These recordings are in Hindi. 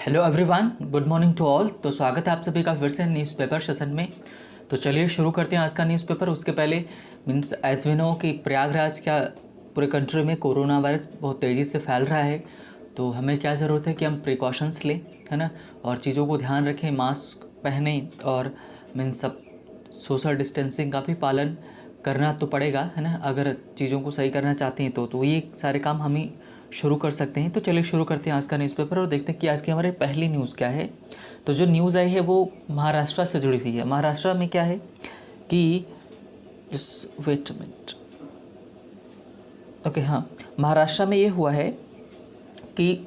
Hello everyone, good morning to all. तो स्वागत है आप सभी का फिर से न्यूज़पेपर सेशन में। तो चलिए शुरू करते हैं आज का न्यूज़पेपर। उसके पहले मीन्स एज वी नो कि प्रयागराज क्या पूरे कंट्री में कोरोना वायरस बहुत तेज़ी से फैल रहा है। तो हमें क्या ज़रूरत है कि हम प्रिकॉशंस लें, है ना, और चीज़ों को ध्यान रखें, मास्क पहने और मीन्स सब सोशल डिस्टेंसिंग का भी पालन करना तो पड़ेगा, है ना, अगर चीज़ों को सही करना चाहते हैं तो ये सारे काम हम ही शुरू कर सकते हैं। तो चलिए शुरू करते हैं आज का न्यूज़पेपर और देखते हैं कि आज की हमारी पहली न्यूज़ क्या है। तो जो न्यूज़ आई है वो महाराष्ट्र से जुड़ी हुई है। महाराष्ट्र में क्या है कि वेट मिनट, ओके, हाँ, महाराष्ट्र में ये हुआ है कि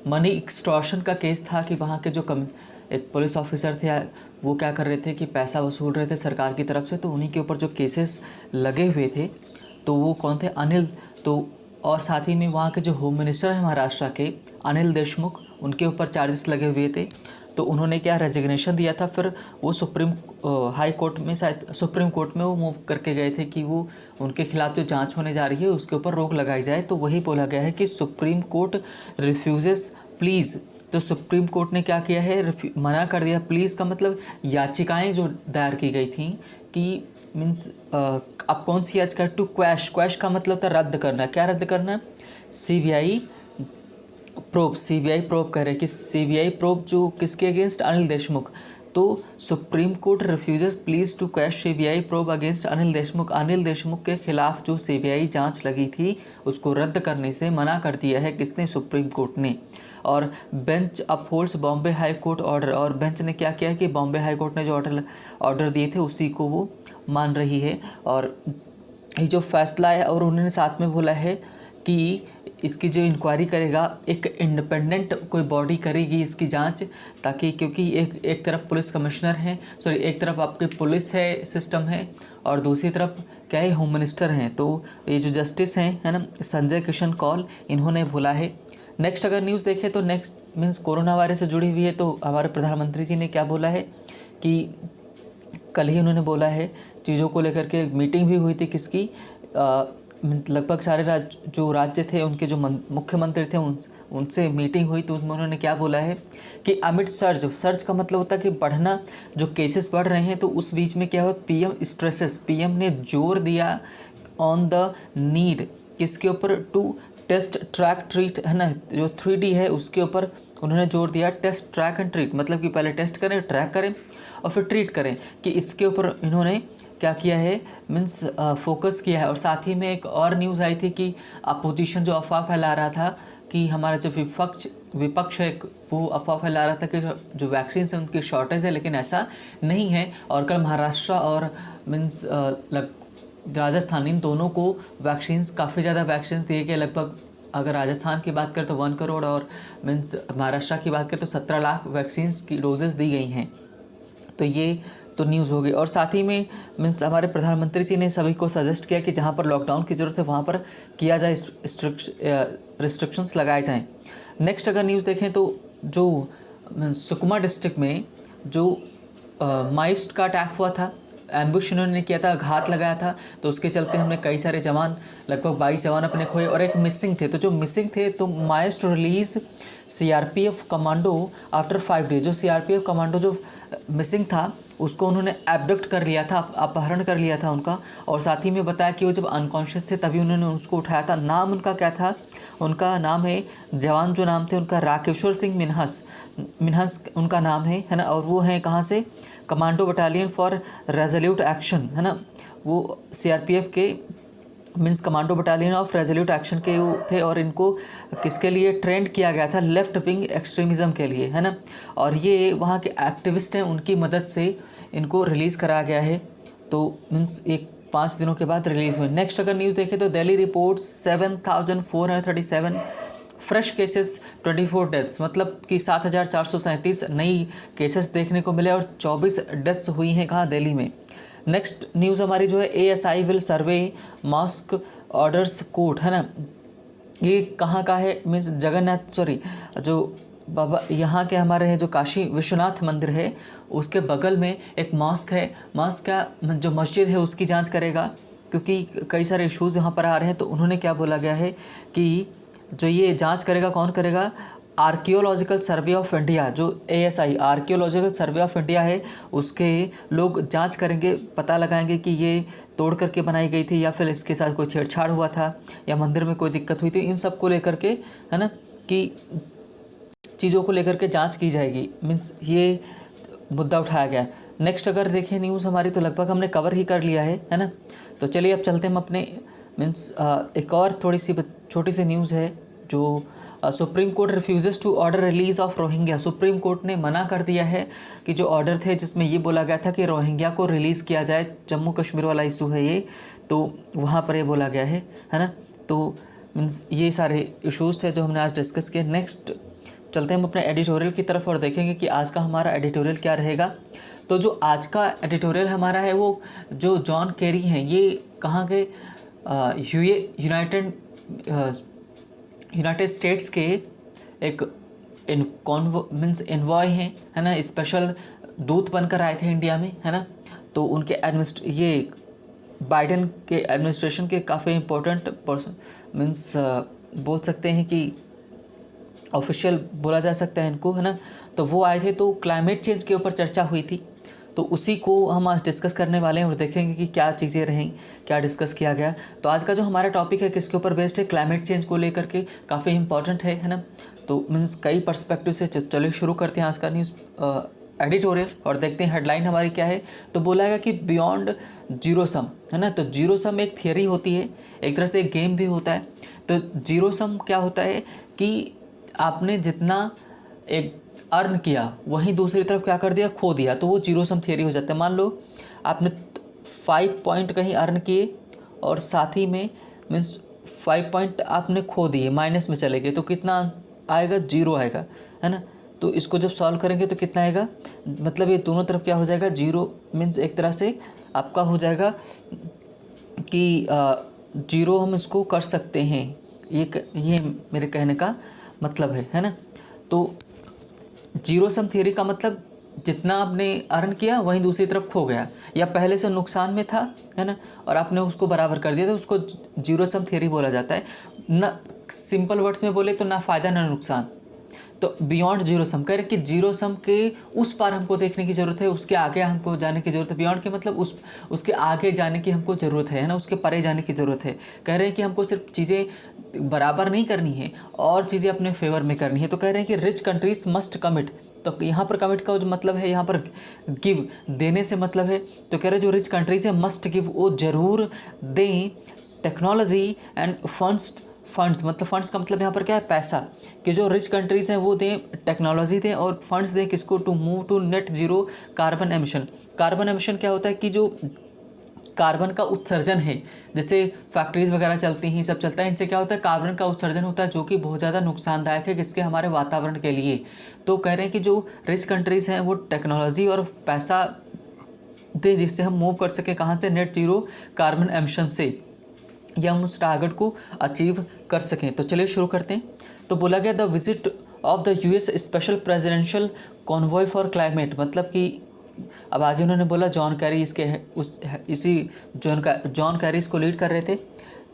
मनी एक्सटॉर्शन का केस था कि वहाँ के जो एक पुलिस ऑफिसर थे, वो क्या कर रहे थे कि पैसा वसूल रहे थे सरकार की तरफ से। तो उन्हीं के ऊपर जो केसेस लगे हुए थे, तो वो कौन थे? अनिल। तो और साथ ही में वहाँ के जो होम मिनिस्टर हैं महाराष्ट्र के, अनिल देशमुख, उनके ऊपर चार्जेस लगे हुए थे। तो उन्होंने क्या रेजिग्नेशन दिया था। फिर वो हाई कोर्ट में, शायद सुप्रीम कोर्ट में वो मूव करके गए थे कि वो उनके खिलाफ जो जांच होने जा रही है उसके ऊपर रोक लगाई जाए। तो वही बोला गया है कि सुप्रीम कोर्ट रिफ्यूजेस प्लीज़। तो सुप्रीम कोर्ट ने क्या किया है? मना कर दिया। प्लीज़ का मतलब याचिकाएं जो दायर की गई थी कि मीन्स अब कौन सी याचिका? टू क्वैश का मतलब था रद्द करना। क्या रद्द करना? सीबीआई प्रोब कह रहे हैं कि सीबीआई प्रोब जो किसके अगेंस्ट? अनिल देशमुख। तो Supreme Court refuses please to quash CBI probe against Anil Deshmukh. Anil Deshmukh के खिलाफ जो सीबीआई जांच लगी थी उसको रद्द करने से मना कर दिया है किसने? सुप्रीम कोर्ट ने। और bench upholds Bombay high court order. और बेंच ने क्या किया कि बॉम्बे हाई कोर्ट ने जो ऑर्डर दिए थे उसी को वो मान रही है। और ये जो फैसला है, और उन्होंने साथ में बोला है कि इसकी जो इंक्वायरी करेगा एक इंडिपेंडेंट कोई बॉडी करेगी इसकी जांच, ताकि क्योंकि एक तरफ पुलिस कमिश्नर है, सॉरी, एक तरफ आपके पुलिस है सिस्टम है और दूसरी तरफ क्या है? होम मिनिस्टर हैं। तो ये जो जस्टिस हैं, है ना, संजय किशन कौल, इन्होंने बोला है। नेक्स्ट अगर न्यूज़ देखें तो नेक्स्ट मीन्स कोरोना वायरस से जुड़ी हुई है। तो हमारे प्रधानमंत्री जी ने क्या बोला है कि कल ही उन्होंने बोला है चीज़ों को लेकर के मीटिंग भी हुई थी किसकी? लगभग सारे जो राज्य थे उनके जो मुख्यमंत्री थे उनसे मीटिंग हुई। तो उसमें उन्होंने क्या बोला है कि अमिट सर्ज का मतलब होता है कि बढ़ना, जो केसेस बढ़ रहे हैं, तो उस बीच में क्या हुआ? पीएम ने जोर दिया ऑन द नीड, किसके ऊपर? टू टेस्ट ट्रैक ट्रीट, है ना, जो 3D है उसके ऊपर उन्होंने जोर दिया। टेस्ट ट्रैक एंड ट्रीट मतलब कि पहले टेस्ट करें, ट्रैक करें और फिर ट्रीट करें, कि इसके ऊपर इन्होंने क्या किया है? मीन्स फोकस किया है। और साथ ही में एक और न्यूज़ आई थी कि अपोजिशन जो अफवाह फैला रहा था कि हमारा जो विपक्ष है वो अफवाह फैला रहा था कि जो वैक्सीन है उनकी शॉर्टेज है, लेकिन ऐसा नहीं है। और कल महाराष्ट्र और मीन्स राजस्थान, इन दोनों को वैक्सीन्स, काफ़ी ज़्यादा वैक्सीन्स दिए गए। लगभग अगर राजस्थान की बात करें तो 1 करोड़ और मीन्स महाराष्ट्र की बात करें तो 17 लाख वैक्सीन्स की डोजेस दी गई हैं। तो ये तो न्यूज़ हो गई। और साथ ही में मीन्स हमारे प्रधानमंत्री जी ने सभी को सजेस्ट किया कि जहाँ पर लॉकडाउन की ज़रूरत है वहाँ पर किया जाए, रिस्ट्रिक्शंस लगाए जाएं। नेक्स्ट अगर न्यूज़ देखें तो जो सुकमा डिस्ट्रिक्ट में जो माइस्ट का अटैक हुआ था, एम्बुश इन्होंने किया था, घात लगाया था, तो उसके चलते हमने कई सारे जवान, लगभग 22 जवान अपने खोए और एक मिसिंग थे। तो जो मिसिंग थे, तो mist release CRPF commando after 5 days. जो सीआरपीएफ कमांडो जो मिसिंग था उसको उन्होंने एब्डक्ट कर लिया था, अपहरण कर लिया था उनका। और साथ ही में बताया कि वो जब अनकॉन्शियस थे तभी उन्होंने उसको उठाया था। नाम उनका क्या था? उनका नाम है, जवान जो नाम थे उनका राकेश्वर सिंह मिन्हस उनका नाम है ना। और वो हैं कहाँ से? Commando battalion for resolute action, है ना, वो सीआरपीएफ के means commando battalion of resolute action के थे। और इनको किसके लिए ट्रेंड किया गया था? लेफ्ट विंग एक्सट्रीमिज़म के लिए, है ना। और ये वहाँ के एक्टिविस्ट हैं, उनकी मदद से इनको रिलीज़ कराया गया है। तो मीन्स एक 5 दिनों के बाद रिलीज़ हुए। नेक्स्ट अगर न्यूज़ देखें तो Delhi report 7,437 fresh cases, 24 deaths, मतलब कि 7,437 नई केसेस देखने को मिले और 24 डेथ्स हुई हैं कहाँ? दिल्ली में। नेक्स्ट न्यूज़ हमारी जो है ASI will survey mosque orders court, है ना। ये कहाँ का है? मीन्स जो बाबा यहाँ के हमारे हैं, जो काशी विश्वनाथ मंदिर है उसके बगल में एक मॉस्क है। मॉस्क का जो मस्जिद है उसकी जांच करेगा, क्योंकि कई सारे इश्यूज़ यहाँ पर आ रहे हैं। तो उन्होंने क्या बोला गया है कि जो ये जांच करेगा, कौन करेगा? आर्कियोलॉजिकल सर्वे ऑफ इंडिया, जो ASI archaeological survey of India है, उसके लोग जांच करेंगे, पता लगाएंगे कि ये तोड़ करके बनाई गई थी या फिर इसके साथ कोई छेड़छाड़ हुआ था या मंदिर में कोई दिक्कत हुई थी। इन सब को लेकर के, है ना, कि चीज़ों को लेकर के जांच की जाएगी। मीन्स ये मुद्दा उठाया गया। नेक्स्ट अगर देखें न्यूज़ हमारी, तो लगभग हमने कवर ही कर लिया है ना। तो चलिए अब चलते हैं हम अपने मीन्स एक और थोड़ी सी छोटी सी न्यूज़ है जो Supreme Court refuses to order release of Rohingya. Supreme Court ने मना कर दिया है कि जो ऑर्डर थे जिसमें ये बोला गया था कि रोहिंग्या को रिलीज़ किया जाए, जम्मू कश्मीर वाला इशू है ये, तो वहाँ पर ये बोला गया है ना। तो मीन्स ये सारे इश्यूज़ थे जो हमने आज डिस्कस किए। नेक्स्ट चलते हैं हम अपने एडिटोरियल की तरफ और देखेंगे कि आज का हमारा एडिटोरियल क्या रहेगा। तो जो आज का एडिटोरियल हमारा है वो जो जॉन केरी हैं, ये कहाँ के यूनाइटेड स्टेट्स के एक मीन्स इन्वॉय हैं, है ना, स्पेशल दूत बनकर आए थे इंडिया में, है ना। तो उनके ये बाइडेन के एडमिनिस्ट्रेशन के काफ़ी इम्पोर्टेंट पर्सन मीन्स बोल सकते हैं कि ऑफिशियल बोला जा सकता है इनको, है ना। तो वो आए थे, तो क्लाइमेट चेंज के ऊपर चर्चा हुई थी, तो उसी को हम आज डिस्कस करने वाले हैं और देखेंगे कि क्या चीज़ें रहीं, क्या डिस्कस किया गया। तो आज का जो हमारा टॉपिक है किसके ऊपर बेस्ड है, क्लाइमेट चेंज को लेकर के काफ़ी इंपॉर्टेंट है ना। तो मीन्स कई पर्सपेक्टिव से चलिए शुरू करते हैं आज का न्यूज़ एडिटोरियल और देखते हैं हेडलाइन हमारी क्या है। तो बोला गया कि बियॉन्ड जीरो सम, है ना। तो जीरो सम एक थियरी होती है, एक तरह से एक गेम भी होता है। तो जीरो सम क्या होता है कि आपने जितना एक अर्न किया वहीं दूसरी तरफ क्या कर दिया, खो दिया, तो वो जीरो सम थियरी हो जाता है। मान लो आपने 5 पॉइंट कहीं अर्न किए और साथ ही में मीन्स 5 पॉइंट आपने खो दिए, माइनस में चले गए, तो कितना आएगा, जीरो आएगा, है ना। तो इसको जब सॉल्व करेंगे तो कितना आएगा, मतलब ये दोनों तरफ क्या हो जाएगा, जीरो। मीन्स एक तरह से आपका हो जाएगा कि जीरो हम इसको कर सकते हैं, ये मेरे कहने का मतलब है ना। तो जीरो सम थियरी का मतलब जितना आपने अर्न किया वहीं दूसरी तरफ खो गया, या पहले से नुकसान में था, है ना, और आपने उसको बराबर कर दिया, तो उसको जीरो सम थियरी बोला जाता है ना। सिंपल वर्ड्स में बोले तो ना फ़ायदा ना नुकसान। तो बियॉन्ड जीरो सम कह रहे कि जीरो सम के उस पार हमको देखने की ज़रूरत है, उसके आगे हमको जाने की ज़रूरत है। बियॉन्ड के मतलब उसके आगे जाने की हमको ज़रूरत है ना, उसके परे जाने की ज़रूरत है। कह रहे हैं कि हमको सिर्फ चीज़ें बराबर नहीं करनी है और चीज़ें अपने फेवर में करनी है। तो कह रहे हैं कि रिच कंट्रीज मस्ट कमिट। तो यहाँ पर कमिट का जो मतलब है, यहाँ पर गिव देने से मतलब है। तो कह रहे जो रिच कंट्रीज है मस्ट गिव, वो ज़रूर दें टेक्नोलॉजी एंड फंड्स मतलब फंड्स का मतलब यहाँ पर क्या है, पैसा। कि जो रिच कंट्रीज़ हैं वो दें टेक्नोलॉजी दें और फंड्स दें किसको, to move to net zero carbon emission. Carbon emission क्या होता है कि जो कार्बन का उत्सर्जन है, जैसे फैक्ट्रीज़ वगैरह चलती हैं, सब चलता है, इनसे क्या होता है, कार्बन का उत्सर्जन होता है, जो कि बहुत ज़्यादा नुकसानदायक है किसके, हमारे वातावरण के लिए। तो कह रहे हैं कि जो रिच कंट्रीज़ हैं वो टेक्नोलॉजी और पैसा दे जिससे हम मूव कर सकें कहाँ से, नेट जीरो कार्बन एमिशन से, या हम उस टारगेट को अचीव कर सकें। तो चलिए शुरू करते हैं। तो बोला गया the visit of the US special presidential convoy for climate, मतलब कि अब आगे उन्होंने बोला जॉन कैरी जॉन कैरी इसको लीड कर रहे थे।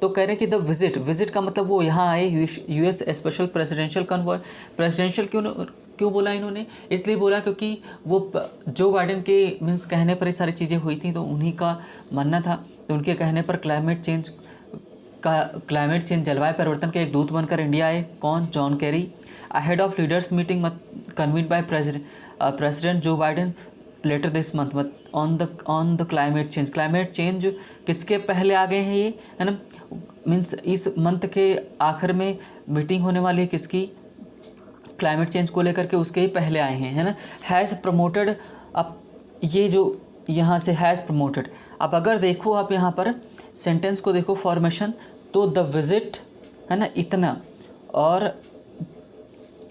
तो कह रहे हैं कि द विजिट का मतलब वो यहाँ आए, US special presidential convoy. Presidential क्यों बोला इन्होंने, इसलिए बोला क्योंकि वो जो बाइडेन के मीन्स कहने पर ये सारी चीज़ें हुई थी, तो उन्हीं का मानना था। तो उनके कहने पर क्लाइमेट चेंज जलवायु परिवर्तन के एक दूत बनकर इंडिया आए। कौन, John Kerry. Ahead of leaders meeting convene by President Joe Biden later this month on the climate change किसके पहले आ गए हैं ये, है ना। मीन्स इस मंथ के आखिर में मीटिंग होने वाली है किसकी, क्लाइमेट चेंज को लेकर के, उसके ही पहले आए हैं, है ना। हैज़ प्रमोटेड, अब ये जो यहाँ से हैज़ प्रमोटेड, अब अगर देखो आप यहाँ पर सेंटेंस को देखो फॉर्मेशन, तो द विजिट, है ना, इतना, और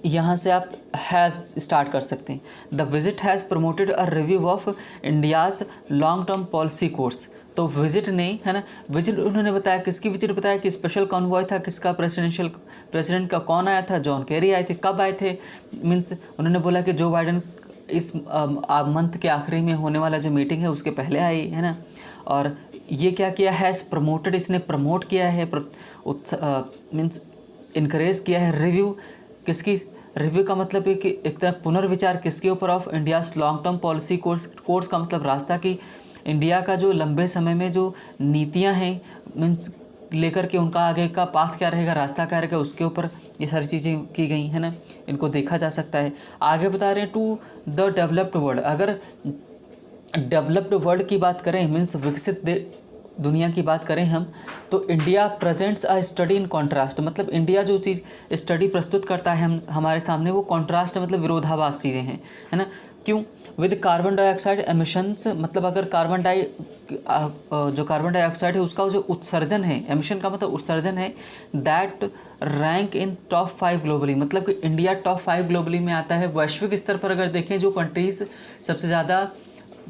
यहाँ से आप हैज़ स्टार्ट कर सकते हैं। The visit has promoted a review of India's long term policy course. तो विजिट ने, है ना, विजिट उन्होंने बताया, किसकी विजिट बताया कि स्पेशल कॉन्वॉय था किसका, प्रेसिडेंट का। कौन आया था, जॉन कैरी आए थे। कब आए थे, मीन्स उन्होंने बोला कि जो बाइडेन इस मंथ के आखिरी में होने वाला जो मीटिंग है उसके पहले आई, है ना। और ये क्या किया, हैज़ प्रमोटेड, इसने प्रमोट किया है, मीन्स इनकरेज किया है, रिव्यू किसकी, रिव्यू का मतलब है कि एक तरह पुनर्विचार किसके ऊपर, of India's long term policy course का मतलब रास्ता, की इंडिया का जो लंबे समय में जो नीतियां हैं मीन्स लेकर के उनका आगे का पाथ क्या रहेगा, रास्ता क्या रहेगा, उसके ऊपर ये सारी चीज़ें की गई है ना, इनको देखा जा सकता है। आगे बता रहे हैं टू द डेवलप्ड वर्ल्ड। अगर डेवलप्ड वर्ल्ड की बात करें मीन्स विकसित दुनिया की बात करें हम, तो India presents a study in contrast, मतलब इंडिया जो चीज़ स्टडी प्रस्तुत करता है हम हमारे सामने, वो कॉन्ट्रास्ट मतलब विरोधाभास चीज़ें हैं, है ना। क्यों? विद कार्बन डाइऑक्साइड एमिशंस, मतलब अगर जो कार्बन डाइऑक्साइड है उसका जो उत्सर्जन है, एमिशन का मतलब उत्सर्जन है, that rank in top 5 globally, मतलब कि इंडिया टॉप 5 ग्लोबली में आता है। वैश्विक स्तर पर अगर देखें जो कंट्रीज़ सबसे ज़्यादा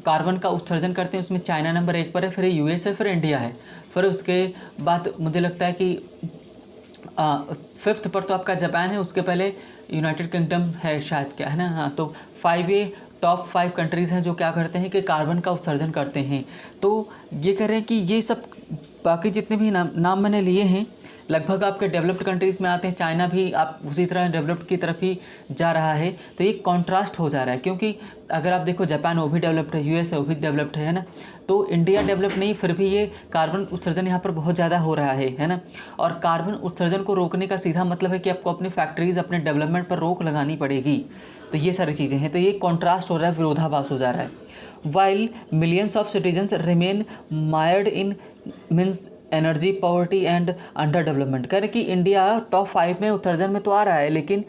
कार्बन का उत्सर्जन करते हैं उसमें चाइना नंबर 1 पर है, फिर यूएस है, फिर इंडिया है, फिर उसके बाद मुझे लगता है कि 5th पर तो आपका जापान है, उसके पहले यूनाइटेड किंगडम है शायद, क्या है ना। हाँ, तो 5 ये टॉप 5 कंट्रीज़ हैं जो क्या करते हैं कि कार्बन का उत्सर्जन करते हैं। तो ये कह रहे हैं कि ये सब बाकी जितने भी नाम मैंने लिए हैं लगभग आपके डेवलप्ड कंट्रीज़ में आते हैं। चाइना भी आप उसी तरह डेवलप्ड की तरफ ही जा रहा है, तो ये कॉन्ट्रास्ट हो जा रहा है। क्योंकि अगर आप देखो जापान वो भी डेवलप्ड है, यूएस वो भी डेवलप्ड है ना, तो इंडिया डेवलप्ड नहीं, फिर भी ये कार्बन उत्सर्जन यहाँ पर बहुत ज़्यादा हो रहा है ना। और कार्बन उत्सर्जन को रोकने का सीधा मतलब है कि आपको अपनी फैक्ट्रीज़ अपने डेवलपमेंट पर रोक लगानी पड़ेगी। तो ये सारी चीज़ें हैं, तो ये कॉन्ट्रास्ट हो रहा है, विरोधाभास हो जा रहा है। While millions of citizens remain mired in means energy poverty and under development. कह रहे कि इंडिया टॉप 5 में उत्सर्जन में तो आ रहा है, लेकिन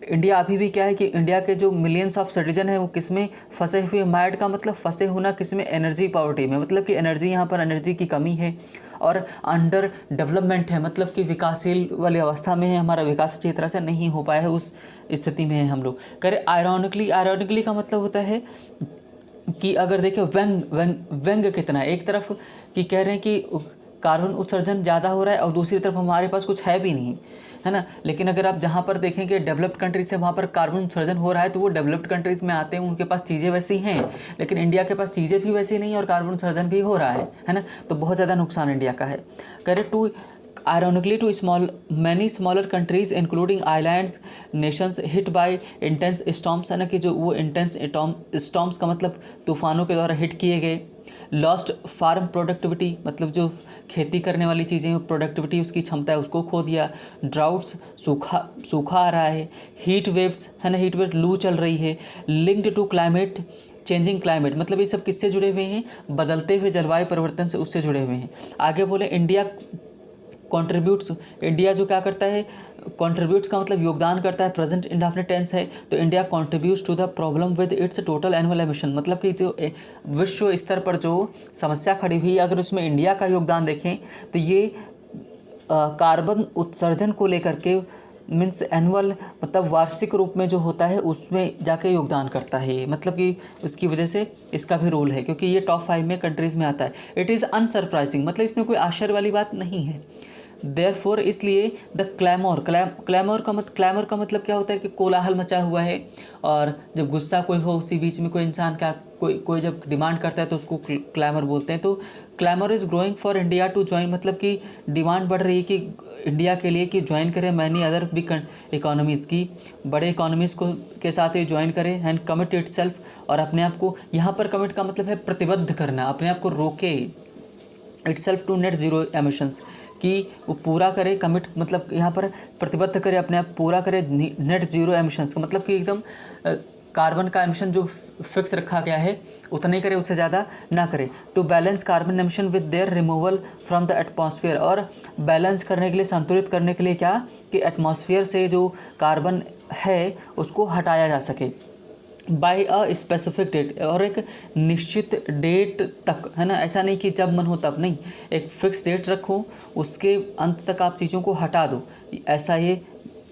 इंडिया अभी भी क्या है कि इंडिया के जो मिलियंस ऑफ सिटीजन है वो किस में फंसे हुए, मायर्ड का मतलब फंसे होना किस में, एनर्जी पॉवर्टी में, मतलब कि एनर्जी यहाँ पर एनर्जी की कमी है, और अंडर डेवलपमेंट है, मतलब कि विकासशील वाली अवस्था में है, हमारा विकास अच्छी तरह से नहीं हो पाया है, उस स्थिति में है हम लोग। कह रहे आयरॉनिकली का मतलब होता है कि अगर देखें व्यंग कितना है, एक तरफ कि कह रहे हैं कि कार्बन उत्सर्जन ज़्यादा हो रहा है और दूसरी तरफ हमारे पास कुछ है भी नहीं, है ना। लेकिन अगर आप जहाँ पर देखेंगे डेवलप्ड कंट्रीज से वहाँ पर कार्बन उत्सर्जन हो रहा है, तो वो डेवलप्ड कंट्रीज़ में आते हैं, उनके पास चीज़ें वैसी हैं, लेकिन इंडिया के पास चीज़ें भी वैसी नहीं और कार्बन उत्सर्जन भी हो रहा है ना। तो बहुत ज़्यादा नुकसान इंडिया का है। Correct. Ironically, many smaller countries including islands nations hit by intense storms, है ना, कि जो वो intense storms का मतलब तूफानों के द्वारा हिट किए गए। लॉस्ट फार्म प्रोडक्टिविटी, मतलब जो खेती करने वाली चीज़ें प्रोडक्टिविटी उसकी क्षमता है उसको खो दिया। ड्राउट्स, सूखा आ रहा है। हीट वेव्स, है ना, हीट वेव लू चल रही है। Linked to climate changing climate, मतलब ये सब किससे जुड़े हुए हैं, बदलते हुए जलवायु परिवर्तन से, उससे जुड़े हुए हैं। आगे बोले इंडिया कॉन्ट्रीब्यूट्स, इंडिया जो क्या करता है, कॉन्ट्रीब्यूट्स का मतलब योगदान करता है, प्रेजेंट इंडेफिनिट टेंस है, तो India contributes to the problem with its total annual emission, मतलब कि जो विश्व स्तर पर जो समस्या खड़ी हुई, अगर उसमें इंडिया का योगदान देखें तो ये कार्बन उत्सर्जन को लेकर के मीन्स एनुअल मतलब वार्षिक रूप में जो होता है उसमें जाके योगदान करता है, मतलब कि उसकी वजह से इसका भी रोल है, क्योंकि ये टॉप 5 में कंट्रीज़ में आता है। इट इज़ अनसरप्राइजिंग, मतलब इसमें कोई आश्चर्य वाली बात नहीं है। देयरफॉर, इसलिए द क्लैमर का मतलब क्या होता है कि कोलाहल मचा हुआ है, और जब गुस्सा कोई हो उसी बीच में कोई इंसान क्या कोई जब डिमांड करता है तो उसको क्लैमर बोलते हैं। तो clamour is growing for India to join, मतलब कि डिमांड बढ़ रही है कि इंडिया के लिए कि ज्वाइन करें मैनी अदर बिग इकोनॉमीज़ की, बड़े इकोनॉमीज़ को के साथ ये ज्वाइन करें, एंड कमिट इटसेल्फ, और अपने आप को, यहाँ पर कमिट का मतलब है प्रतिबद्ध करना, अपने आप को रोके, itself to net zero emissions, कि वो पूरा करे, कमिट मतलब यहाँ पर प्रतिबद्ध करे, अपने आप पूरा करे नेट ज़ीरो एमिशंस का मतलब कि एकदम कार्बन का एमिशन जो फिक्स रखा गया है उतना ही करे, उससे ज़्यादा ना करे। To balance carbon emission with their removal from the atmosphere, और बैलेंस करने के लिए, संतुलित करने के लिए क्या कि एटमॉस्फेयर से जो कार्बन है उसको हटाया जा सके बाय अ स्पेसिफिक डेट, और एक निश्चित डेट तक, है ना, ऐसा नहीं कि जब मन हो तब, नहीं, एक फिक्स डेट रखो, उसके अंत तक आप चीज़ों को हटा दो, ऐसा ये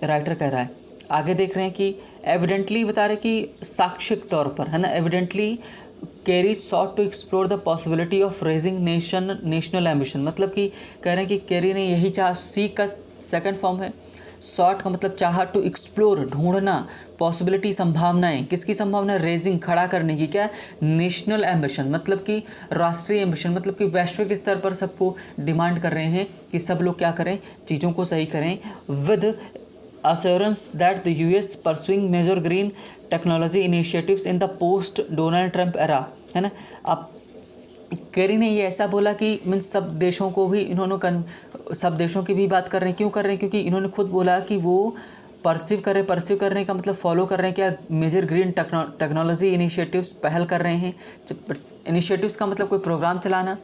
राइटर कह रहा है। आगे देख रहे हैं कि एविडेंटली बता रहे कि साक्षिक तौर पर, है ना, evidently Kerry sought to explore the possibility of raising national ambition, मतलब कि कह रहे हैं कि कैरी ने यही चाह, सी का सेकंड फॉर्म है, सॉट का मतलब चाहा, टू एक्सप्लोर ढूंढना, पॉसिबिलिटी संभावनाएं, किसकी संभावना, रेजिंग खड़ा करने की, क्या, नेशनल एम्बिशन, मतलब कि राष्ट्रीय एम्बिशन, मतलब कि वैश्विक स्तर पर सबको डिमांड कर रहे हैं कि सब लोग क्या करें, चीज़ों को सही करें, with assurance that the US pursuing major green technology initiatives in the post Donald Trump era, है ना। अब केरी ने ये ऐसा बोला कि मीन्स सब देशों को भी इन्होंने सब देशों की भी बात कर रहे हैं। क्यों कर रहे हैं? क्योंकि इन्होंने खुद बोला कि वो परसीव करने का मतलब फॉलो कर रहे हैं क्या, मेजर ग्रीन टेक्नोलॉजी इनिशिएटिव्स पहल कर रहे हैं। इनिशिएटिव्स का मतलब कोई प्रोग्राम चलाना,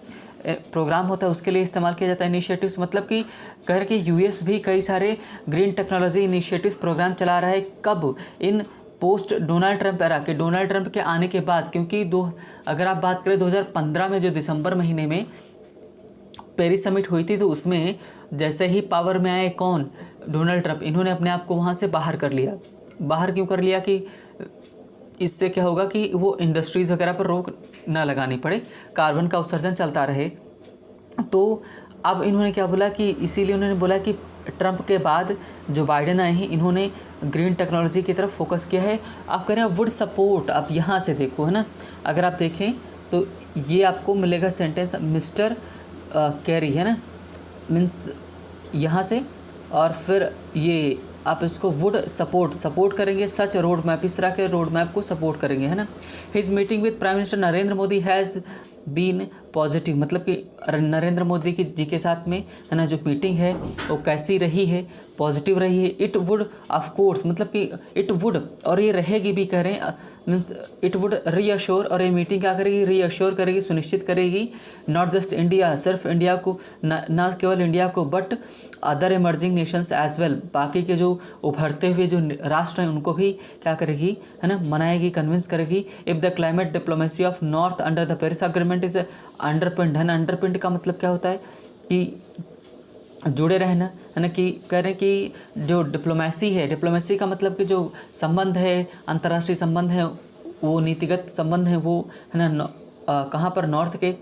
प्रोग्राम होता है उसके लिए इस्तेमाल किया जाता है इनिशिएटिव्स। मतलब कि कह रहे कि यूएस भी कई सारे ग्रीन टेक्नोलॉजी इनिशिएटिव्स प्रोग्राम चला रहा है। कब? इन पोस्ट डोनाल्ड ट्रंप एरा के, डोनाल्ड ट्रंप के आने के बाद। क्योंकि अगर आप बात करें 2015 में जो दिसंबर महीने में पेरिस समिट हुई थी, तो उसमें जैसे ही पावर में आए कौन? Donald Trump. इन्होंने अपने आप को वहाँ से बाहर कर लिया। बाहर क्यों कर लिया? कि इससे क्या होगा कि वो इंडस्ट्रीज़ वगैरह पर रोक ना लगानी पड़े, कार्बन का उत्सर्जन चलता रहे। तो अब इन्होंने क्या बोला कि इसीलिए उन्होंने बोला कि ट्रंप के बाद जो बाइडेन आए हैं, इन्होंने ग्रीन टेक्नोलॉजी की तरफ फोकस किया है। आप कह रहे हैं वुड सपोर्ट, आप यहाँ से देखो, है ना। अगर आप देखें तो ये आपको मिलेगा सेंटेंस मिस्टर कैरी, है ना, मीन्स यहाँ से, और फिर ये आप इसको वुड सपोर्ट करेंगे सच रोड मैप, इस तरह के रोड मैप को सपोर्ट करेंगे, है ना। His meeting with Prime Minister Narendra Modi has been positive, मतलब कि नरेंद्र मोदी जी के साथ में, है ना, जो मीटिंग है वो कैसी रही है? पॉजिटिव रही है। इट वुड ऑफ कोर्स, मतलब कि इट वुड, और ये रहेगी भी, कह रहे हैं मीन्स इट वुड रीअश्योर, और ये मीटिंग क्या करेगी? रीअश्योर करेगी, सुनिश्चित करेगी, नॉट जस्ट इंडिया, सिर्फ इंडिया को, ना केवल इंडिया को, but other emerging nations as well, बाकी के जो उभरते हुए जो राष्ट्र हैं उनको भी क्या करेगी, है ना, मनाएगी, कन्विंस करेगी। If the climate diplomacy of north under the Paris agreement is underpinned, है ना। अंडरपिंड का मतलब क्या होता है? कि जुड़े रहना, है ना। कि कह रहे हैं कि जो डिप्लोमेसी है, डिप्लोमेसी का मतलब कि जो संबंध है, अंतर्राष्ट्रीय संबंध है, वो नीतिगत संबंध है, वो, है ना, कहाँ पर? नॉर्थ के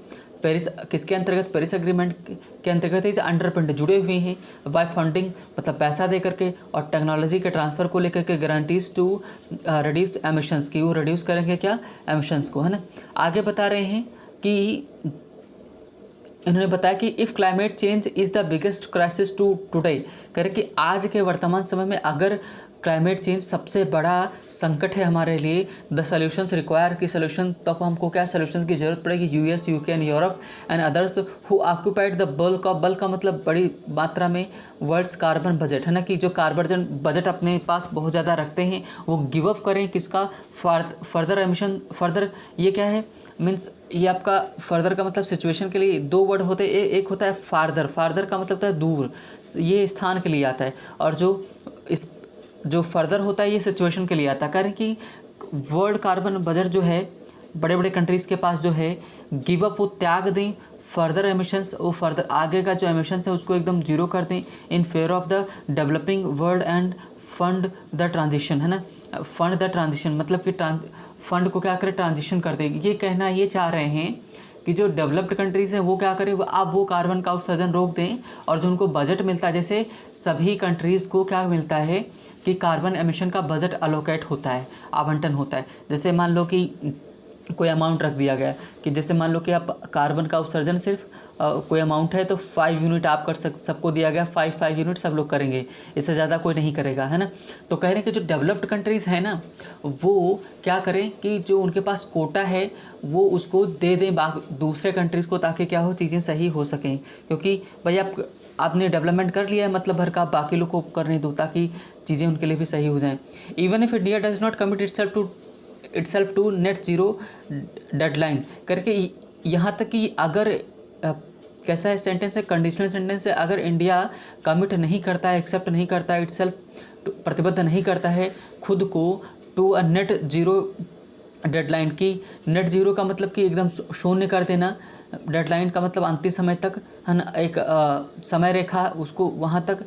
पेरिस, किसके अंतर्गत? पेरिस एग्रीमेंट के अंतर्गत इस अंडरपिंड जुड़े हुए हैं। बाय फंडिंग, मतलब पैसा दे करके, और टेक्नोलॉजी के ट्रांसफ़र को लेकर के गारंटीज टू रिड्यूस एमिशंस की, वो रिड्यूस करेंगे क्या? एमिशंस को, है ना। आगे बता रहे हैं कि इन्होंने बताया कि if climate change is the biggest crisis to today, कह रहे कि आज के वर्तमान समय में अगर क्लाइमेट चेंज सबसे बड़ा संकट है हमारे लिए, द सॉल्यूशंस रिक्वायर, की सॉल्यूशन, तो हमको क्या सॉल्यूशंस की ज़रूरत पड़ेगी? US, UK and Europe and others who occupied the bulk of, bulk का मतलब बड़ी मात्रा में, वर्ल्ड्स कार्बन बजट, है ना, कि जो कार्बन बजट अपने पास बहुत ज़्यादा रखते हैं, वो गिव अप करें किसका? फर्दर एमिशन, फर्दर ये क्या है? मीन्स ये आपका फर्दर का मतलब सिचुएशन के लिए दो वर्ड होते हैं। एक होता है फार्दर, फार्दर का मतलब होता है दूर, ये स्थान के लिए आता है, और जो फर्दर होता है ये सिचुएशन के लिए आता है। कारण कि वर्ल्ड कार्बन बजट जो है बड़े बड़े कंट्रीज़ के पास जो है, गिव अप, वो त्याग दें फर्दर एमिशंस, वो फर्दर आगे का जो एमिशंस है उसको एकदम जीरो कर दें, in fair of the developing world and fund the transition, है ना। फंड द ट्रांजिशन मतलब कि फंड को क्या करें? ट्रांजिशन कर देगी। ये कहना ये चाह रहे हैं कि जो डेवलप्ड कंट्रीज़ हैं वो क्या करें? आप वो कार्बन का उत्सर्जन रोक दें, और जो उनको बजट मिलता है, जैसे सभी कंट्रीज़ को क्या मिलता है कि कार्बन एमिशन का बजट अलोकेट होता है, आवंटन होता है। जैसे मान लो कि कोई अमाउंट रख दिया गया कि जैसे मान लो कि आप कार्बन का उत्सर्जन सिर्फ कोई अमाउंट है तो 5 यूनिट आप कर सबको दिया गया, 5 यूनिट सब लोग करेंगे, इससे ज़्यादा कोई नहीं करेगा, है ना। तो कह रहे हैं कि जो डेवलप्ड कंट्रीज़ है ना, वो क्या करें कि जो उनके पास कोटा है वो उसको दे दें दूसरे कंट्रीज़ को, ताकि क्या हो, चीज़ें सही हो सकें। क्योंकि भाई आपने डेवलपमेंट कर लिया है, मतलब भर का बाकी लोग को करने दो, ताकि चीज़ें उनके लिए भी सही हो जाएँ। Even if India does not commit itself to net zero deadline, करके यहाँ तक कि अगर कैसा है सेंटेंस है, कंडीशनल सेंटेंस है, अगर इंडिया कमिट नहीं करता है, एक्सेप्ट नहीं करता है, इटसेल्फ प्रतिबद्ध नहीं करता है खुद को to a net zero deadline की, नेट ज़ीरो का मतलब कि एकदम शून्य कर देना, डेडलाइन का मतलब अंतिम समय तक, है ना, एक समय रेखा, उसको वहाँ तक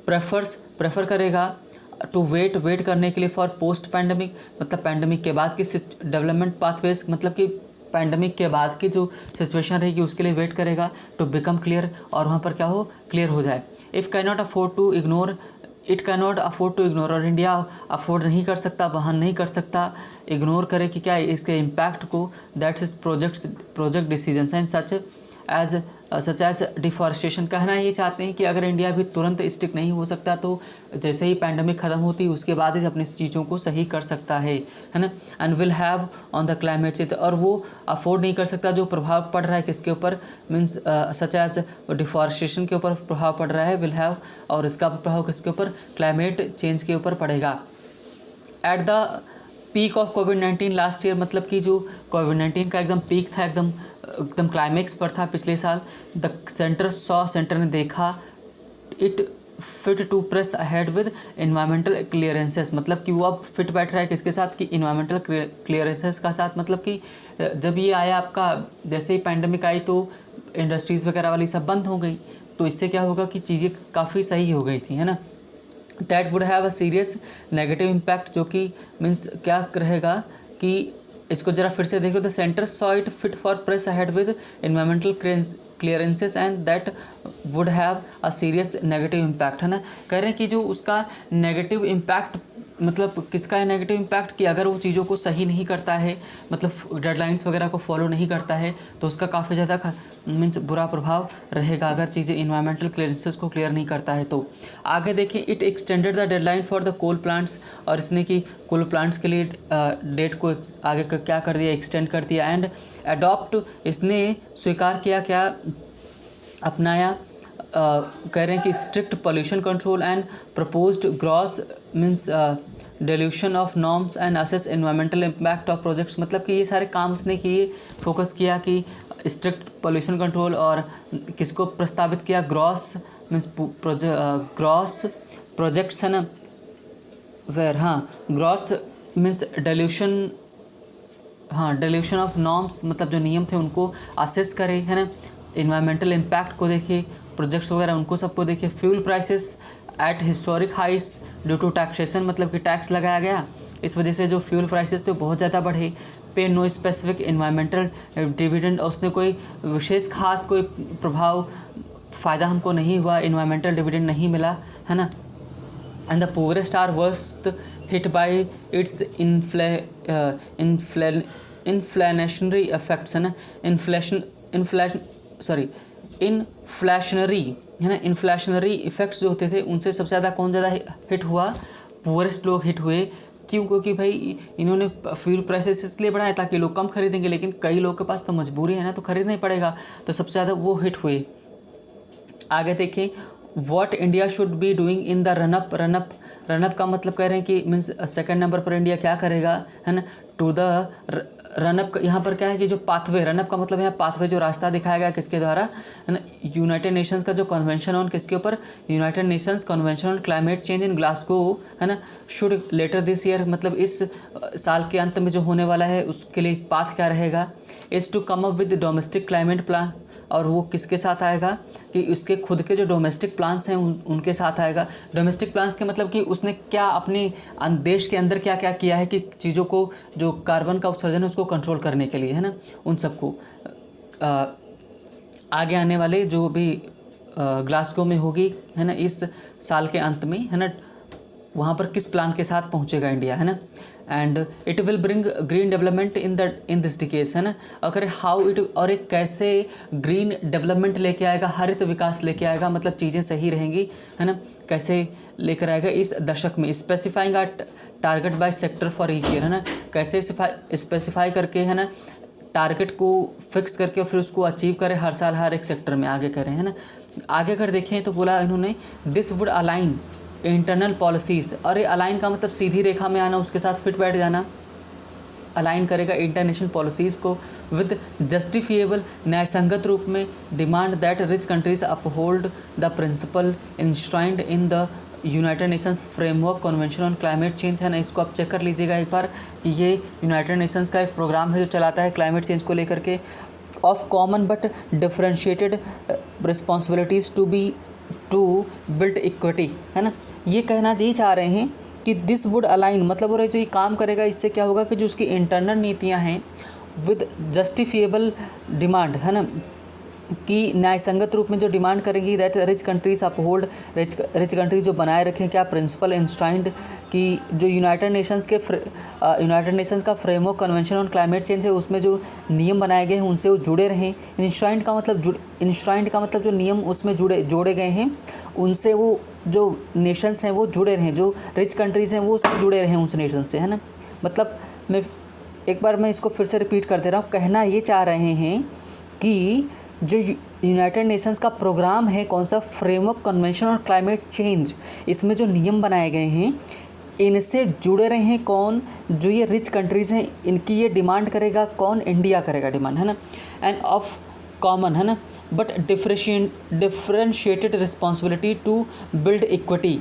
प्रेफर करेगा टू वेट करने के लिए फॉर पोस्ट पैंडमिक, मतलब पैंडमिक के बाद की डेवलपमेंट पाथवेज, मतलब कि पैंडमिक के बाद की जो सिचुएशन रहेगी उसके लिए वेट करेगा टू बिकम क्लियर, और वहाँ पर क्या हो, क्लियर हो जाए। If can not afford to ignore, it can not afford to ignore, और इंडिया अफोर्ड नहीं कर सकता, वहन नहीं कर सकता, इग्नोर करे कि क्या इसके इम्पैक्ट को, that's is project decision and such as such as deforestation. कहना ये चाहते हैं कि अगर इंडिया भी तुरंत स्टिक नहीं हो सकता तो जैसे ही पैंडमिक ख़त्म होती है उसके बाद ही अपनी चीज़ों को सही कर सकता है ना। And will have on the climate change, और वो अफोर्ड नहीं कर सकता जो प्रभाव पड़ रहा है किसके ऊपर, मीन्स सच एज डिफॉरेस्टेशन के ऊपर प्रभाव पड़ रहा है, विल हैव, और इसका प्रभाव किसके ऊपर, क्लाइमेट चेंज के ऊपर पड़ेगा। At the peak of covid last year, मतलब कि जो कोविड-19 का एकदम पीक था, एकदम क्लाइमेक्स पर था पिछले साल, द सेंटर ने देखा it fit to press ahead with environmental clearances, मतलब कि वो अब फिट बैठ रहा है किसके साथ, कि इन्वायरमेंटल क्लियरेंसेस का साथ। मतलब कि जब ये आया आपका, जैसे ही पैंडमिक आई तो इंडस्ट्रीज़ वगैरह वाली सब बंद हो गई, तो इससे क्या होगा कि चीज़ें काफ़ी सही हो गई थी, है ना। That would have a serious negative impact, जो कि मीन्स क्या रहेगा कि इसको जरा फिर से देखो, the centre saw it fit for press ahead with environmental clearances and that would have a serious negative impact, है ना। कह रहे हैं कि जो उसका नेगेटिव इम्पैक्ट, मतलब किसका है नेगेटिव इम्पैक्ट, कि अगर वो चीज़ों को सही नहीं करता है, मतलब डेडलाइंस वगैरह को फॉलो नहीं करता है, तो उसका काफ़ी ज़्यादा मीन्स बुरा प्रभाव रहेगा अगर चीज़ें इन्वायरमेंटल क्लियरेंसेस को क्लियर नहीं करता है। तो आगे देखें, it extended the deadline for the coal plants, और इसने कि कोल प्लांट्स के लिए डेट को आगे क्या कर दिया, एक्सटेंड कर दिया। एंड अडॉप्ट, इसने स्वीकार किया, क्या अपनाया, कह रहे हैं कि strict pollution control and proposed gross means dilution of norms and assess environmental impact of projects, मतलब कि ये सारे काम उसने किए, फोकस किया कि स्ट्रिक्ट पोल्यूशन कंट्रोल, और किसको प्रस्तावित किया, ग्रॉस मीन्स ग्रॉस प्रोजेक्ट्स, है ना, वेर, हाँ, ग्रॉस मीन्स डिल्यूशन, हाँ, डिल्यूशन ऑफ नॉर्म्स, मतलब जो नियम थे उनको असेस करे, है ना, इन्वायरमेंटल इम्पैक्ट को देखे, प्रोजेक्ट्स वगैरह उनको सबको देखे। Fuel prices at historic highs due to taxation, मतलब कि टैक्स लगाया गया, इस वजह से जो फ्यूल प्राइसेस थे बहुत ज़्यादा बढ़े। पे नो स्पेसिफिक इन्वायरमेंटल डिविडेंड, उसने कोई विशेष खास कोई प्रभाव फ़ायदा हमको नहीं हुआ, इन्वायरमेंटल डिविडेंड नहीं मिला, है ना। And the poorest are worst hit by its inflationary effects, है ना, इन्फ्लेशनरी, है ना, इन्फ्लेशनरी इफेक्ट्स जो होते थे उनसे सबसे ज़्यादा कौन ज़्यादा हिट हुआ, पुअरेस्ट लोग हिट हुए। क्यों? क्योंकि भाई इन्होंने फ्यूल प्राइसेस इसलिए बढ़ाए ताकि लोग कम खरीदेंगे, लेकिन कई लोगों के पास तो मजबूरी है ना, तो खरीदना ही पड़ेगा, तो सबसे ज़्यादा वो हिट हुए। आगे देखें, what India should be doing in the run up का मतलब कह रहे हैं कि मीन्स सेकंड नंबर पर इंडिया क्या करेगा, है ना, टू द रनअप। यहाँ पर क्या है कि जो पाथवे, रनअप का मतलब है पाथवे, जो रास्ता दिखाया गया किसके द्वारा, है ना, यूनाइटेड नेशंस का जो कन्वेंशन ऑन किसके ऊपर, United Nations convention on climate change in Glasgow, है ना, शुड लेटर दिस ईयर, मतलब इस साल के अंत में जो होने वाला है उसके लिए पाथ क्या रहेगा, is to come up with domestic climate plan, और वो किसके साथ आएगा कि उसके खुद के जो डोमेस्टिक प्लान्स हैं उनके साथ आएगा। डोमेस्टिक प्लान्स के मतलब कि उसने क्या अपने देश के अंदर क्या क्या किया है कि चीज़ों को, जो कार्बन का उत्सर्जन है उसको कंट्रोल करने के लिए, है ना, उन सबको आगे आने वाले जो भी ग्लासगो में होगी, है ना, इस साल के अंत में, है ना, वहाँ पर किस प्लान के साथ पहुँचेगा इंडिया, है ना। And it will bring green development in this decades, है ना, अगर हाउ इट, और एक कैसे ग्रीन डेवलपमेंट लेके आएगा, हरित विकास लेके आएगा, मतलब चीज़ें सही रहेंगी, है ना, कैसे लेकर आएगा इस दशक में। Specifying a target by sector for each year, है ना, कैसे स्पेसिफाई करके, है ना, टारगेट को फिक्स करके फिर उसको अचीव करें हर साल हर एक सेक्टर में, आगे करें, है ना। आगे अगर देखें तो बोला इन्होंने, this would align internal policies, और ये अलाइन का मतलब सीधी रेखा में आना, उसके साथ फिट बैठ जाना, अलाइन करेगा इंटरनेशनल पॉलिसीज़ को विद जस्टिफिएबल, न्यायसंगत रूप में, demand that rich countries uphold the principle enshrined in the United Nations framework convention on climate change, है ना। इसको आप चेक कर लीजिएगा एक बार कि ये यूनाइटेड नेशंस का एक प्रोग्राम है जो चलाता है क्लाइमेट चेंज को लेकर के, of common but differentiated responsibilities to build equity, है ना। ये कहना यही चाह रहे हैं कि दिस वुड अलाइन, मतलब और जो ये काम करेगा इससे क्या होगा कि जो उसकी इंटरनल नीतियां हैं विद जस्टिफिएबल डिमांड, है ना, कि न्यायसंगत रूप में जो डिमांड करेंगी that rich countries uphold, rich countries जो बनाए रखें क्या प्रिंसिपल इंस्टाइंड कि जो यूनाइटेड नेशंस का framework convention on climate change है उसमें जो नियम बनाए गए हैं उनसे वो जुड़े रहें। इंस्टाइंड का मतलब जो नियम उसमें जोड़े गए हैं उनसे वो जो नेशंस हैं वो जुड़े रहें, जो रिच कंट्रीज़ हैं वो उसमें जुड़े रहें उस नेशन से, है ना। मतलब मैं इसको फिर से रिपीट कर दे रहा हूँ। कहना ये चाह रहे हैं कि जो यूनाइटेड नेशंस का प्रोग्राम है कौन सा, framework convention on climate change, इसमें जो नियम बनाए गए हैं इनसे जुड़े रहे कौन, जो ये रिच कंट्रीज़ हैं इनकी ये डिमांड करेगा कौन, इंडिया करेगा डिमांड, है ना। एंड ऑफ कॉमन, है ना, but differentiated responsibility to build equity,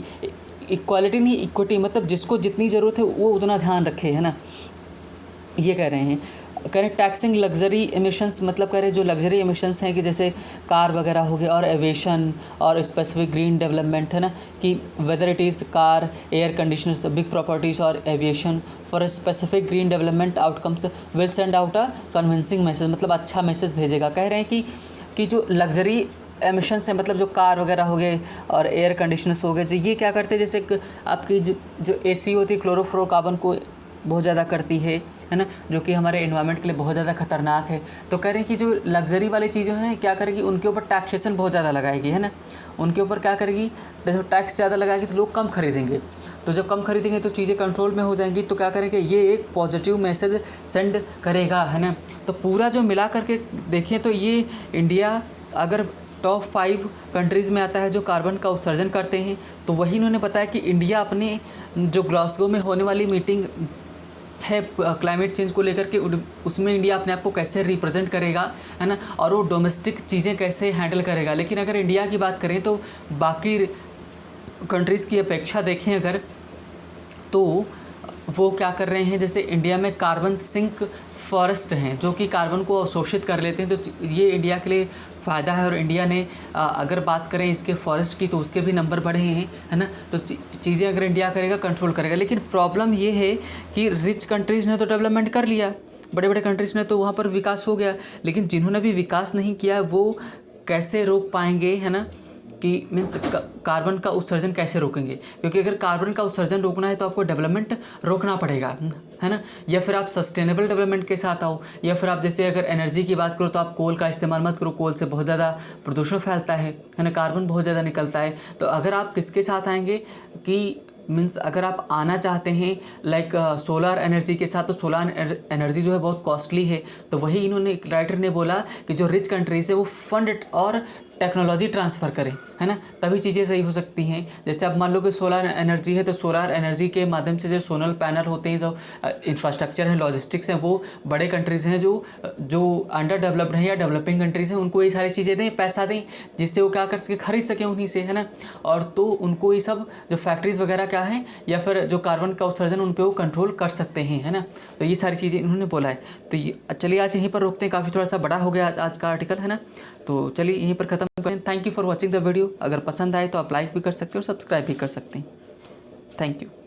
equality नहीं इक्विटी, मतलब जिसको जितनी ज़रूरत है वो उतना ध्यान रखे, है ना, ये कह रहे हैं। टैक्सिंग लग्जरी एमिशंस, मतलब कह रहे हैं जो लग्जरी एमिशंस हैं कि जैसे कार वगैरह हो गए और एविएशन और स्पेसिफिक ग्रीन डेवलपमेंट, है ना, कि whether it is car, air conditioners, big properties और aviation for specific green development outcomes will send out a convincing message, मतलब अच्छा मैसेज भेजेगा। कह रहे हैं कि जो लग्जरी एमिशंस हैं, मतलब जो कार वगैरह हो गए और एयर कंडीशनर्स हो गए, जो ये क्या करते हैं, जैसे आपकी जो एसी होती है क्लोरोफ्लोरोकार्बन को बहुत ज़्यादा करती है ना, जो कि हमारे एनवायरनमेंट के लिए बहुत ज़्यादा खतरनाक है। तो कह रहे हैं कि जो लग्जरी वाली चीज़ें हैं क्या करेगी, उनके ऊपर टैक्सेशन बहुत ज़्यादा लगाएगी, है ना, उनके ऊपर क्या करेगी, जैसे टैक्स ज़्यादा लगाएगी तो लोग कम खरीदेंगे, तो जब कम खरीदेंगे तो चीज़ें कंट्रोल में हो जाएंगी, तो क्या करेंगे, ये एक पॉजिटिव मैसेज सेंड करेगा, है ना। तो पूरा जो मिला करके देखें तो ये इंडिया अगर टॉप 5 कंट्रीज़ में आता है जो कार्बन का उत्सर्जन करते हैं, तो वही इन्होंने बताया कि इंडिया अपने जो ग्लासगो में होने वाली मीटिंग है क्लाइमेट चेंज को लेकर के, उसमें इंडिया अपने आप को कैसे रिप्रेजेंट करेगा, है ना, और वो डोमेस्टिक चीज़ें कैसे हैंडल करेगा। लेकिन अगर इंडिया की बात करें तो बाकी कंट्रीज़ की अपेक्षा देखें अगर, तो वो क्या कर रहे हैं, जैसे इंडिया में कार्बन सिंक फॉरेस्ट हैं जो कि कार्बन को अवशोषित कर लेते हैं, तो ये इंडिया के लिए फ़ायदा है। और इंडिया ने अगर बात करें इसके फॉरेस्ट की तो उसके भी नंबर बढ़े हैं, है ना। तो चीज़ें अगर इंडिया करेगा कंट्रोल करेगा। लेकिन प्रॉब्लम ये है कि रिच कंट्रीज़ ने तो डेवलपमेंट कर लिया, बड़े बड़े कंट्रीज़ ने तो वहाँ पर विकास हो गया, लेकिन जिन्होंने भी विकास नहीं किया वो कैसे रोक पाएंगे, है ना, कि मीन्स कार्बन का उत्सर्जन कैसे रोकेंगे, क्योंकि अगर कार्बन का उत्सर्जन रोकना है तो आपको डेवलपमेंट रोकना पड़ेगा, है ना, या फिर आप सस्टेनेबल डेवलपमेंट के साथ आओ, या फिर आप जैसे अगर एनर्जी की बात करो तो आप कोल का इस्तेमाल मत करो, कोल से बहुत ज़्यादा प्रदूषण फैलता है ना, कार्बन बहुत ज़्यादा निकलता है। तो अगर आप किसके साथ आएंगे कि मीन्स अगर आप आना चाहते हैं लाइक सोलर एनर्जी के साथ, तो सोलर एनर्जी जो है बहुत कॉस्टली है, तो वही इन्होंने राइटर ने बोला कि जो रिच कंट्रीज है वो फंड और टेक्नोलॉजी ट्रांसफ़र करें, है ना, तभी चीज़ें सही हो सकती हैं। जैसे अब मान लो कि सोलर एनर्जी है तो सोलर एनर्जी के माध्यम से जो सोलर पैनल होते हैं, जो इंफ्रास्ट्रक्चर है, लॉजिस्टिक्स हैं, वो बड़े कंट्रीज़ हैं जो अंडर डेवलप्ड हैं या डेवलपिंग कंट्रीज़ हैं, उनको ये सारी चीज़ें दें, पैसा दें, जिससे वो क्या कर सके, खरीद सकें उन्हीं से, है ना। और तो उनको ये सब जो फैक्ट्रीज़ वगैरह क्या हैं या फिर जो कार्बन का उत्सर्जन उन पर वो कंट्रोल कर सकते हैं, है ना। तो ये सारी चीज़ें इन्होंने बोला है। तो ये चलिए आज यहीं पर रोकते हैं, काफ़ी थोड़ा सा बड़ा हो गया आज का आर्टिकल, है ना। तो चलिए यहीं पर ख़त्म करें। Thank you for watching the video. अगर पसंद आए तो आप लाइक भी कर सकते हैं और सब्सक्राइब भी कर सकते हैं। Thank you.